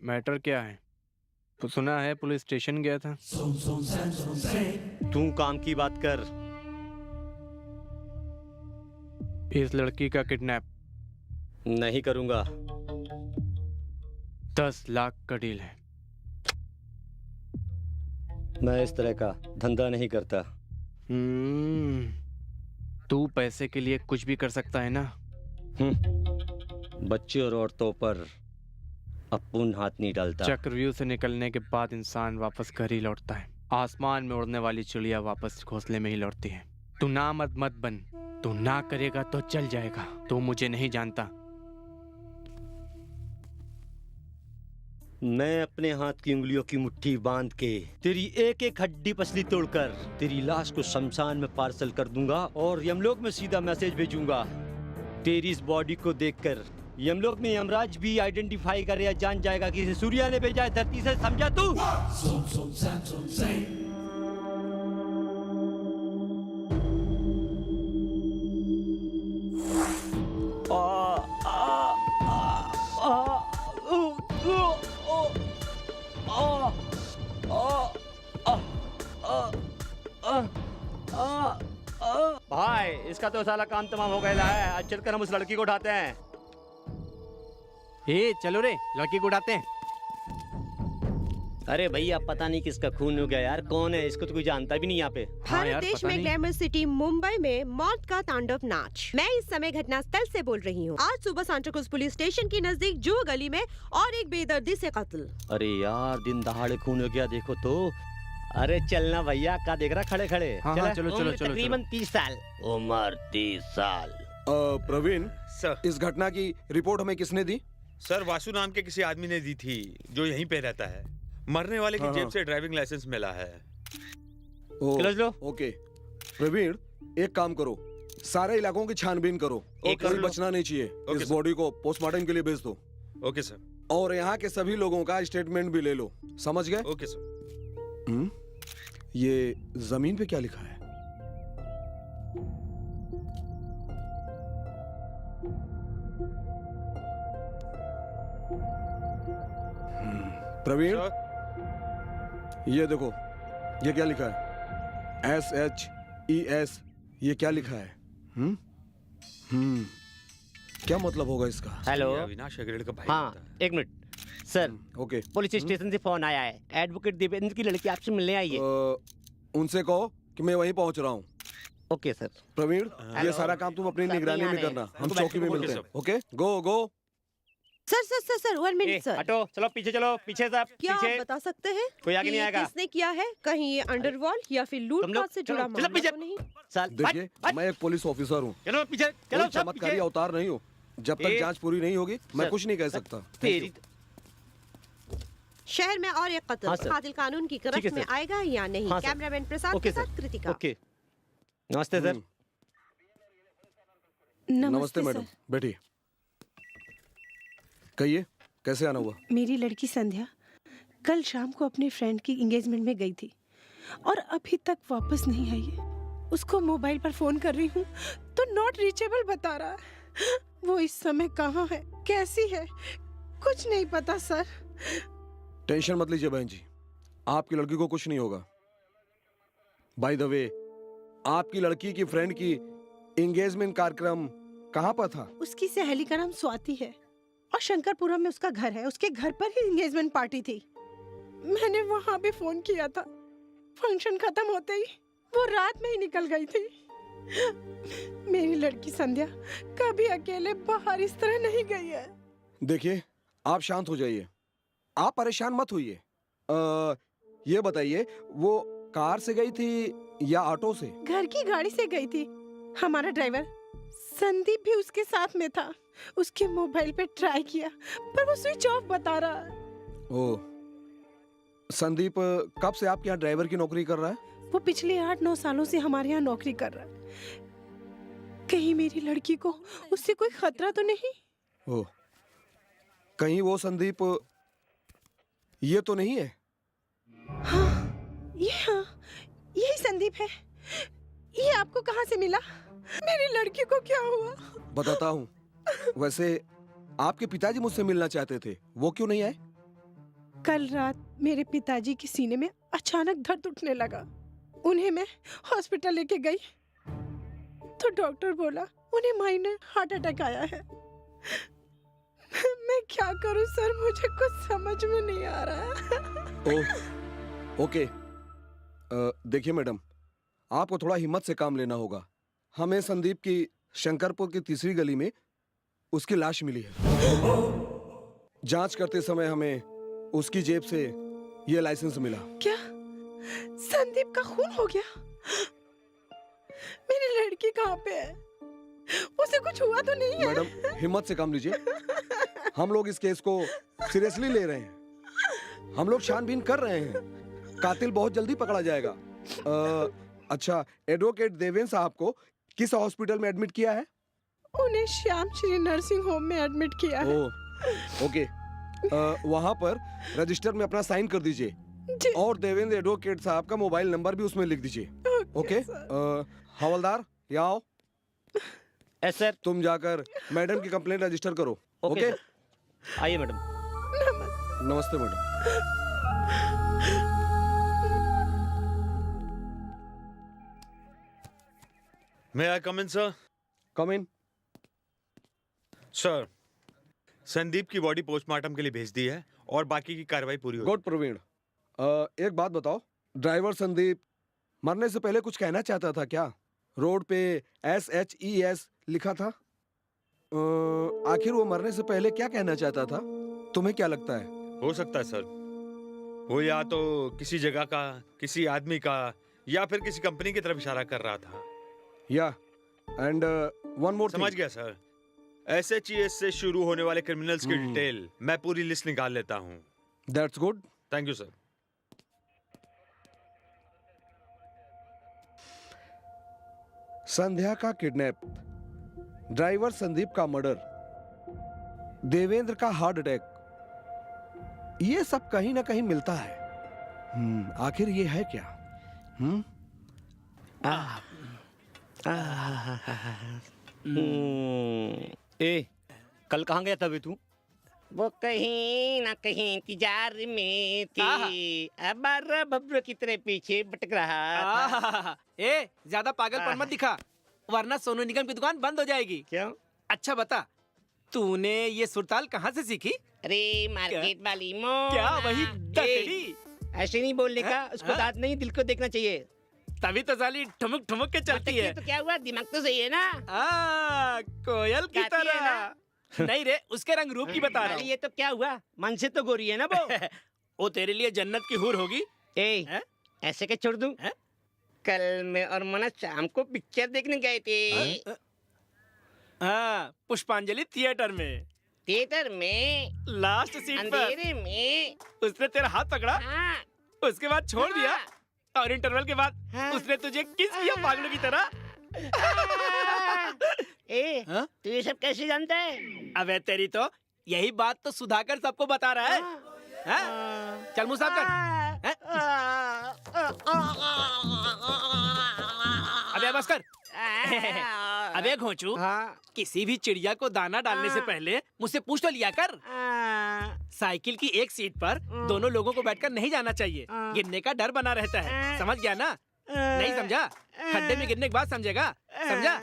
Matter क्या है? तो सुना है पुलिस स्टेशन गया था। तू काम की बात कर। इस लड़की का किडनैप। नहीं करूंगा। 10 लाख का डील है। मैं इस तरह का धंधा नहीं करता। तू पैसे के लिए कुछ भी कर सकता है ना। बच्चे और औरतों पर अपुन हाथ नहीं डालता। चक्रव्यूह से निकलने के बाद इंसान वापस घर ही लौटता है। आसमान में उड़ने वाली चिड़िया वापस घोंसले में ही लौटती है। तू ना मत बन। तू ना करेगा तो चल जाएगा। तू मुझे नहीं जानता। मैं अपने हाथ की उंगलियों की मुट्ठी बांध के तेरी एक एक हड्डी पसली तोड़कर तेरी लाश को शमशान में पार्सल कर दूंगा और यमलोक में सीधा मैसेज भेजूंगा। तेरी इस बॉडी को देखकर यमलोक में यमराज भी आइडेंटिफाई कर या जान जाएगा कि इसे सूर्या ने भेजा है धरती से। समझा तू? भाई इसका तो साला काम तमाम हो गया है। आज चलकर हम उस लड़की को उठाते हैं। चलो रे, लड़की को उठाते हैं। अरे भैया पता नहीं किसका खून हो गया यार। कौन है? इसको तो कोई जानता भी नहीं यहाँ पे। भारत देश में ग्लैमर सिटी मुंबई में मौत का तांडव नाच। मैं इस समय घटनास्थल से बोल रही हूँ। आज सुबह सांताक्रूज पुलिस स्टेशन के नजदीक जुहू गली में और एक बेदर्दी से कत्ल। अरे यार दिन दहाड़े खून हो गया। देखो तो। अरे चलना भैया, क्या देख रहा खड़े खड़े। चलो। तकरीबन 30 साल उम्र। 30 साल। प्रवीण सर, इस घटना की रिपोर्ट हमें किसने दी? सर वासु नाम के किसी आदमी ने दी थी जो यहीं पे रहता है। मरने वाले की जेब से ड्राइविंग लाइसेंस मिला है। क्लोज लो। ओके प्रवीण, एक काम करो, सारे इलाकों की छानबीन करो। कोई बचना नहीं चाहिए। इस बॉडी को पोस्टमार्टम के लिए भेज दो। Okay sir. और यहाँ के सभी लोगों का स्टेटमेंट भी ले लो। समझ गए? Okay sir. ये जमीन पे क्या लिखा है? प्रवीण, ये देखो, ये क्या लिखा है? SHES। ये क्या लिखा है? क्या मतलब होगा इसका? हेलो अविनाश हेगड़े का भाई। हाँ एक minute sir. Okay. Police station से फोन आया है। एडवोकेट देवेंद्र की लड़की आपसे मिलने आई है। उनसे कहो कि मैं वहीं पहुंच रहा हूँ। Okay sir. प्रवीण, ये सारा काम तुम अपनी निगरानी में करना। हम चौकी में मिलते हैं। Okay, go. Sir 1 minute sir. हटो, चलो पीछे चलो। पीछे साहब, क्या पीछे। आप बता सकते हैं कोई आगे कि नहीं आएगा। किसने किया है? कहीं ये अंडरवर्ल्ड या फिर लूटपाट से जुड़ा मामला तो नहीं? देखिए, मैं एक पुलिस ऑफिसर हूँ। चलो पीछे चलो। कोई चमत्कारी अवतार नहीं हूँ। जब तक जांच पूरी नहीं होगी मैं कुछ नहीं कह सकता। तेरी शहर में और एक कत्ल। कातिल कानून की गिरफ्त में आएगा या नहीं? कैमरामैन प्रसाद के साथ कृतिका। ओके। नमस्ते सर। नमस्ते मैडम, बैठिए। कहिए, कैसे आना हुआ? मेरी लड़की संध्या कल शाम को अपने फ्रेंड की एंगेजमेंट में गई थी और अभी तक वापस नहीं आई है। उसको मोबाइल पर फोन कर रही हूँ तो नॉट रीचेबल बता रहा है। वो इस समय कहाँ है, कैसी है, कुछ नहीं पता सर। टेंशन मत लीजिए बहन जी, आपकी लड़की को कुछ नहीं होगा। बाय द वे, आपकी लड़की की फ्रेंड की एंगेजमेंट कार्यक्रम कहाँ पर था? उसकी सहेली का नाम स्वाति है और शंकरपुरम में उसका घर है। उसके घर पर ही एंगेजमेंट पार्टी थी। मैंने वहां भी फोन किया था। फंक्शन खत्म होते ही वो रात में ही निकल गई थी। मेरी लड़की संध्या कभी अकेले बाहर इस तरह नहीं गई है। देखिए, आप शांत हो जाइए, आप परेशान मत होइए। ये बताइए, वो कार से गई थी या ऑटो से? घर की गाड़ी से गई थी। हमारा ड्राइवर संदीप भी उसके साथ में था। उसके मोबाइल पे ट्राई किया पर वो स्विच ऑफ बता रहा है। ओह, संदीप कब से आपके यहाँ ड्राइवर की नौकरी कर रहा है? वो पिछले 8-9 सालों से हमारे यहाँ नौकरी कर रहा है। कहीं मेरी लड़की को उससे कोई खतरा तो नहीं? ओह, कहीं वो संदीप ये तो नहीं है? हाँ, यही संदीप है। ये आपको कहाँ से मिला? मेरी लड़की को क्या हुआ? बताता हूँ। वैसे आपके पिताजी मुझसे मिलना चाहते थे, वो क्यों नहीं आए? कल रात मेरे पिताजी के सीने में अचानक दर्द उठने लगा। उन्हें मैं हॉस्पिटल लेके गई तो डॉक्टर बोला उन्हें माइनर हार्ट अटैक आया है। मैं क्या करूं सर, मुझे कुछ समझ में नहीं आ रहा। ओके, देखिए मैडम, आपको थोड़ा हिम्मत से काम लेना होगा। हमें संदीप की शंकरपुर की तीसरी गली में उसकी लाश मिली है। जांच करते समय हमें उसकी जेब से ये लाइसेंस मिला। क्या संदीप का खून हो गया? मेरी लड़की कहाँ पे है? उसे कुछ हुआ तो नहीं है? मैडम हिम्मत से काम लीजिए। हम लोग इस केस को सीरियसली ले रहे हैं। हम लोग छानबीन कर रहे हैं। कातिल बहुत जल्दी पकड़ा जाएगा। अच्छा, एडवोकेट देवेंद्र साहब को किस हॉस्पिटल में एडमिट किया है? उन्हें श्याम श्री नर्सिंग होम में एडमिट किया है। ओके, वहाँ पर रजिस्टर में अपना साइन कर दीजिए जी। और देवेंद्र एडवोकेट साहब का मोबाइल नंबर भी उसमें लिख दीजिए। ओके, हवलदार यहाँ आओ। Yes sir. तुम जाकर मैडम की कंप्लेंट रजिस्टर करो। ओके, आइए मैडम। नमस्ते madam. May I come in, sir? Come in. Sir, Sandeep की बॉडी पोस्टमार्टम के लिए भेज दी है और बाकी की कार्रवाई पूरी हो गुड प्रवीण, एक बात बताओ, ड्राइवर संदीप मरने से पहले कुछ कहना चाहता था क्या? रोड पे SHES लिखा था। आखिर वो मरने से पहले क्या कहना चाहता था? तुम्हें क्या लगता है? हो सकता है सर, वो या तो किसी जगह का, किसी आदमी का, या फिर किसी कंपनी की तरफ इशारा कर रहा था। या एंड वन मोर समझ गया सर। SHES से शुरू होने वाले क्रिमिनल्स की डिटेल मैं पूरी लिस्ट निकाल लेता हूँ। That's good. Thank you sir. Sandhya का किडनैप, ड्राइवर संदीप का मर्डर, देवेंद्र का हार्ट अटैक, ये सब कहीं ना कहीं मिलता है। आखिर ये है क्या? ए, कल कहाँ गया था बे तू? वो कहीं ना कहीं इंतजार में थी, अब बब्र की तरह पीछे भटक रहा था। ए, ज्यादा पागलपन मत दिखा, वरना सोनू निगम की दुकान बंद हो जाएगी। क्यों? अच्छा बता, तूने ये सुरताल कहाँ से सीखी? अरे मार्केट वाली मोना। क्या वही दहेड़ी? ऐसे नहीं बोलने का, उसको हाँ? दांत नहीं दिल को देखना चाहिए। तभी तो साली ठुमक ठुमक के चलती है। तो क्या हुआ, दिमाग तो सही है ना? कोयल की गाती है तरह। ना? नहीं रे, उसके रंग रूप की बता रहा अरे हूँ। ये तो क्या हुआ, मन से तो गोरी है ना वो। वो तेरे लिए जन्नत की हूर होगी। ए, ऐसे क्या छोड़ दूं? कल मैं और मना शाम को पिक्चर देखने गए थे। हाँ, पुष्पांजलि थिएटर में। थिएटर में लास्ट सीट पर अंधेरे में। उसने तेरा हाथ पकड़ा, हाँ, उसके बाद छोड़ दिया, और इंटरवल के बाद हाँ। उसने तुझे किस किया पागलों की तरह। हाँ? तू ये सब कैसे जानता है? अबे तेरी तो यही बात तो सुधाकर सबको बता रहा है। हाँ? चल मुंह साफ कर। अबे बस कर। अबे घोंचू, किसी भी चिड़िया को दाना डालने से पहले मुझसे पूछ तो लिया कर। साइकिल की एक सीट पर दोनों लोगों को बैठकर नहीं जाना चाहिए, गिरने का डर बना रहता है। समझ गया ना? नहीं समझा? खड्डे में गिरने के बाद समझेगा। समझा?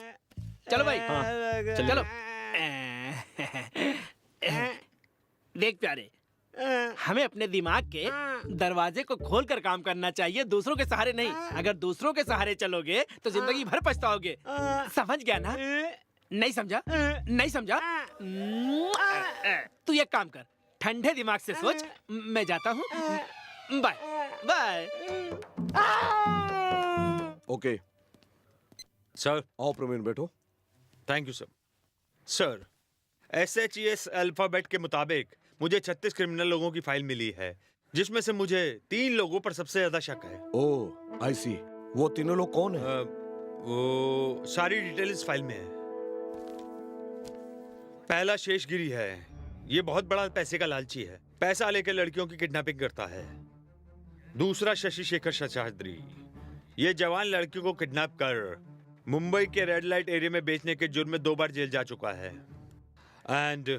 चलो भाई, चलो। देख प्यारे, हमें अपने दिमाग के दरवाजे को खोलकर काम करना चाहिए, दूसरों के सहारे नहीं। अगर दूसरों के सहारे चलोगे तो जिंदगी भर पछताओगे। समझ गया ना? नहीं समझा? नहीं समझा? तू एक काम कर, ठंडे दिमाग से सोच। मैं जाता हूँ। Bye bye. Okay, sir. आओ प्रवीण बैठो। Thank you sir. Sir, SHES alphabet के मुताबिक मुझे 36 क्रिमिनल लोगों की फाइल मिली है, जिसमें से मुझे 3 लोगों पर सबसे ज्यादा शक है। ओह, आई सी। वो तीनों लोग कौन है? वो सारी डिटेल इस फाइल में है। पहला शेषगिरी है। ये बहुत बड़ा पैसे का लालची है, पैसा लेकर लड़कियों की किडनैपिंग करता है। दूसरा शशि शेखर शशाद्री, ये जवान लड़कियों को किडनैप कर मुंबई के रेड लाइट एरिया में बेचने के जुर्म में 2 बार जेल जा चुका है। And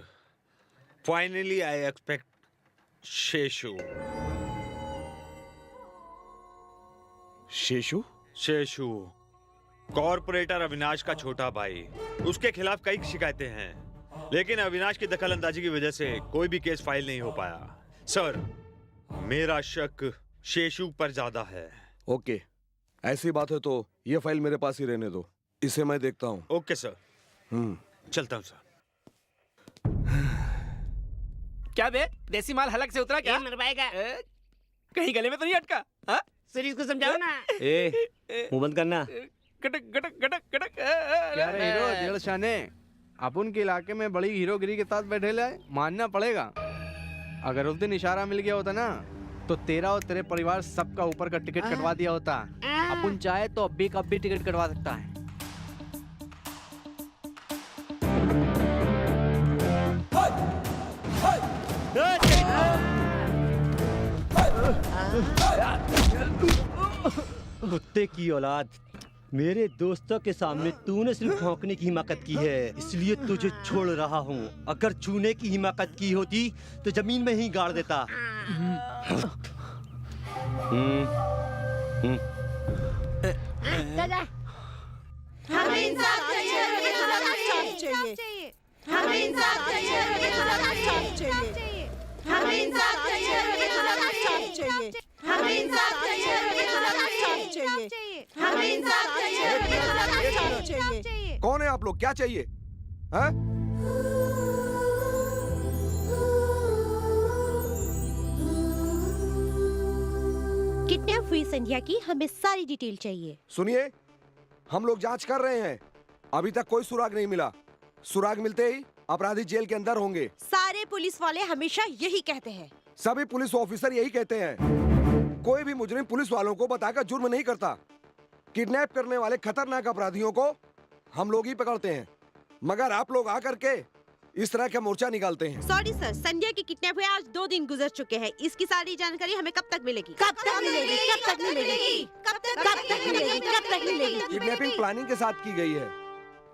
finally I expect Seshu. Seshu? Seshu corporator Avinash का छोटा भाई। उसके खिलाफ कई शिकायतें हैं, लेकिन अविनाश की दखलंदाजी की वजह से कोई भी केस फाइल नहीं हो पाया। सर, मेरा शक शेषु पर ज्यादा है। ओके, ऐसी बात है तो ये फाइल मेरे पास ही रहने दो, इसे मैं देखता हूँ। ओके सर, चलता हूँ सर। क्या बे, देसी माल हलक से उतरा क्या? मरवाएगा। कहीं गले में तो नहीं अटका? हाँ? सर इसको समझाओ ना। मुंह बंद करना। गटक गटक गटक गटक। क्या रे हीरो डेढ़ शाने, अपन के इलाके में बड़ी हीरोगिरी के साथ बैठे ले, मानना पड़ेगा। अगर उस दिन इशारा मिल गया होता ना, तो तेरा और तेरे परिवार सबका ऊपर का टिकट कटवा दिया होता। अपन चाहे तो अब भी टिकट कटवा सकता है। कुत्ते की औलाद, मेरे दोस्तों के सामने तूने सिर्फ भौंकने की हिम्मत की है, इसलिए तुझे छोड़ रहा हूँ। अगर छूने की हिम्मत की होती तो जमीन में ही गाड़ देता। दादा, हमें इंसाफ चाहिए, हमें इंसाफ चाहिए, हमें इंसाफ चाहिए, हमें इंसाफ चाहिए, हमें इंसाफ चाहिए, हमें इंसाफ चाहिए, हमें इंसाफ चाहिए, हमें इंसाफ चाहिए, हमें इंसाफ चाहिए, हमें इंसाफ चाहिए। कौन है आप लोग? क्या चाहिए? हैं? किडनैप हुई संध्या की हमें सारी डिटेल चाहिए। सुनिए, हम लोग जांच कर रहे हैं, अभी तक कोई सुराग नहीं मिला। सुराग मिलते ही अपराधी जेल के अंदर होंगे। सारे पुलिस वाले हमेशा यही कहते हैं। सभी पुलिस ऑफिसर यही कहते हैं। कोई भी मुजरिम पुलिस वालों को बताकर जुर्म नहीं करता। किडनैप करने वाले खतरनाक अपराधियों को हम लोग ही पकड़ते हैं, मगर आप लोग आकर के इस तरह का मोर्चा निकालते हैं। सॉरी सर, संध्या की किडनैप हुए आज 2 दिन गुजर चुके हैं। इसकी सारी जानकारी हमें कब तक मिलेगी? कब तक मिलेगी? कब तक मिलेगी? कब तक मिलेगी? कब तक मिलेगी? किडनैपिंग प्लानिंग के साथ की गई है।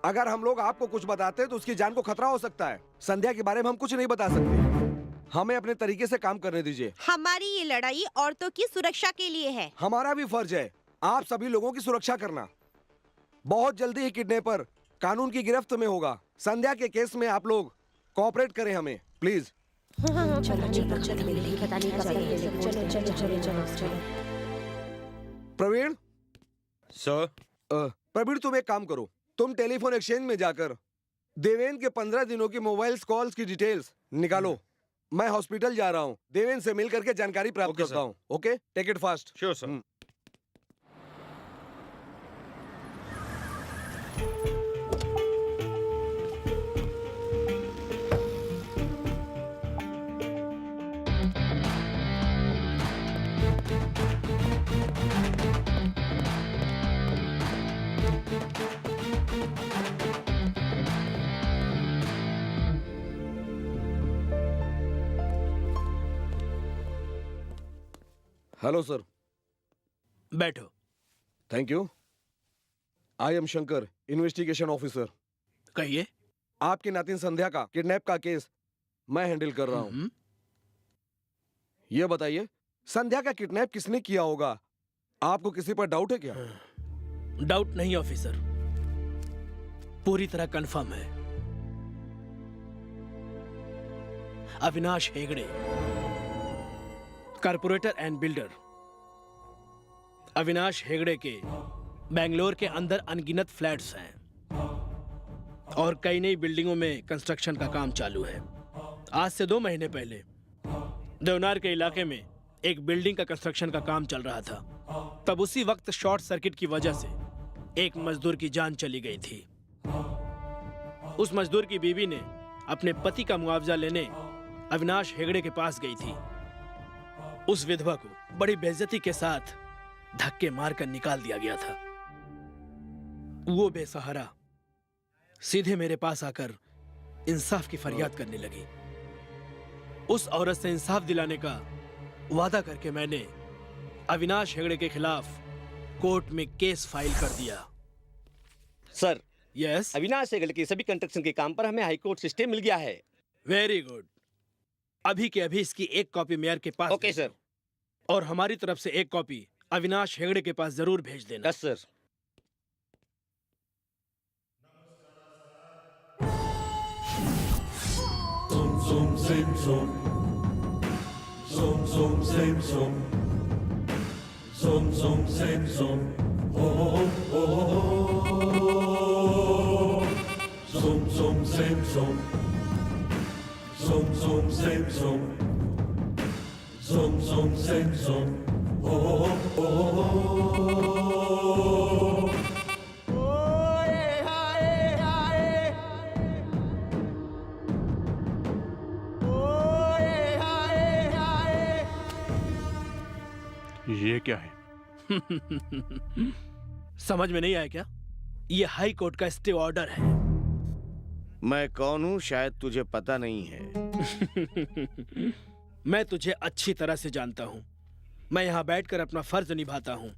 अगर हम लोग आपको कुछ बताते तो उसकी जान को खतरा हो सकता है। संध्या के बारे में हम कुछ नहीं बता सकते। हमें अपने तरीके से काम करने दीजिए। हमारी ये लड़ाई औरतों की सुरक्षा के लिए है। हमारा भी फर्ज है आप सभी लोगों की सुरक्षा करना। बहुत जल्दी ही किडनैपर कानून की गिरफ्त में होगा। संध्या के केस में आप लोग कोऑपरेट करें हमें, प्लीज। प्रवीण, सर, प्रवीण तुम एक काम करो, तुम टेलीफोन एक्सचेंज में जाकर देवेंद्र के 15 दिनों की मोबाइल कॉल्स की डिटेल्स निकालो। मैं हॉस्पिटल जा रहा हूँ, देवेंद्र से मिल करके जानकारी प्राप्त ओके, करता हूँ। Okay, take it fast. Sure sir. Hello sir. बैठो। Thank you. I am Shankar, investigation officer. कहिए। आपकी नातिन संध्या का किडनैप का केस मैं हैंडल कर रहा हूँ। ये बताइए, संध्या का किडनैप किसने किया होगा? आपको किसी पर डाउट है क्या? डाउट नहीं ऑफिसर, पूरी तरह कंफर्म है। Avinash Hegde, corporator and builder. Avinash Hegde के बेंगलोर के अंदर अनगिनत फ्लैट्स हैं और कई नई बिल्डिंगों में कंस्ट्रक्शन का काम चालू है। आज से 2 महीने पहले देवनार के इलाके में एक बिल्डिंग का कंस्ट्रक्शन का काम चल रहा था। तब उसी वक्त शॉर्ट सर्किट की वजह से एक मजदूर की जान चली गई थी। उस मजदूर की बीवी ने अपने पति का मुआवजा लेने अविनाश हेगड़े के पास गई थी। उस विधवा को बड़ी बेइज्जती के साथ धक्के मारकर निकाल दिया गया था। वो बेसहारा सीधे मेरे पास आकर इंसाफ की फरियाद करने लगी। उस औरत से इंसाफ दिलाने का वादा करके मैंने अविनाश हेगड़े के खिलाफ कोर्ट में केस फाइल कर दिया। सर, यस, अविनाश हेगड़े के सभी कंस्ट्रक्शन के काम पर हमें हाई कोर्ट से स्टे मिल गया है। Very good. अभी के अभी इसकी एक कॉपी मेयर के पास ओके भेज दो। सर। और हमारी तरफ से एक कॉपी अविनाश हेगड़े के पास जरूर भेज देना। Yes sir. ये क्या है? समझ में नहीं आया क्या? ये हाई कोर्ट का स्टे ऑर्डर है। मैं कौन हूँ शायद तुझे पता नहीं है। मैं तुझे अच्छी तरह से जानता हूँ। मैं यहाँ बैठकर अपना फर्ज निभाता हूँ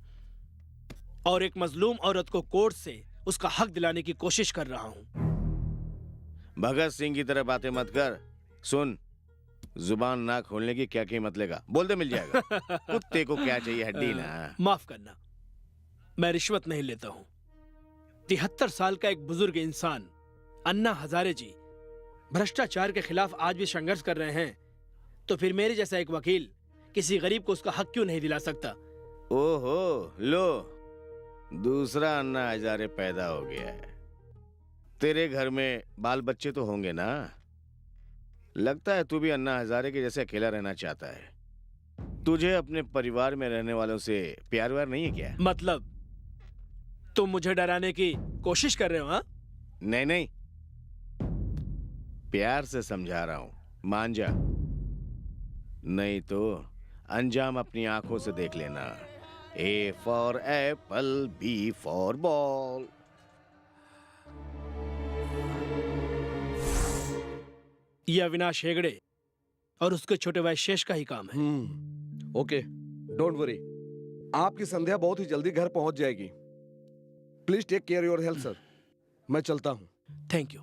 और एक मजलूम औरत को कोर्ट से उसका हक दिलाने की कोशिश कर रहा हूँ। भगत सिंह की तरह बातें मत कर। सुन, जुबान ना खोलने की क्या कीमत लेगा? बोल दे, मिल जाएगा। कुत्ते को क्या चाहिए, हड्डी ना। माफ करना, मैं रिश्वत नहीं लेता हूँ। 73 साल का एक बुजुर्ग इंसान अन्ना हजारे जी भ्रष्टाचार के खिलाफ आज भी संघर्ष कर रहे हैं, तो फिर मेरे जैसा एक वकील किसी गरीब को उसका हक क्यों नहीं दिला सकता? ओहो, लो, दूसरा अन्ना हजारे पैदा हो गया है। तेरे घर में बाल बच्चे तो होंगे ना? लगता है तू भी अन्ना हजारे के जैसे अकेला रहना चाहता है। तुझे अपने परिवार में रहने वालों से प्यार व्यार नहीं है क्या? मतलब तुम मुझे डराने की कोशिश कर रहे हो? हाँ? नहीं नहीं, प्यार से समझा रहा हूं, मान जा, नहीं तो अंजाम अपनी आंखों से देख लेना। A for apple, B for ball। ये अविनाश हेगड़े और उसके छोटे भाई शेष का ही काम है। Okay, don't worry. आपकी संध्या बहुत ही जल्दी घर पहुंच जाएगी। Please take care your health sir. मैं चलता हूँ। Thank you.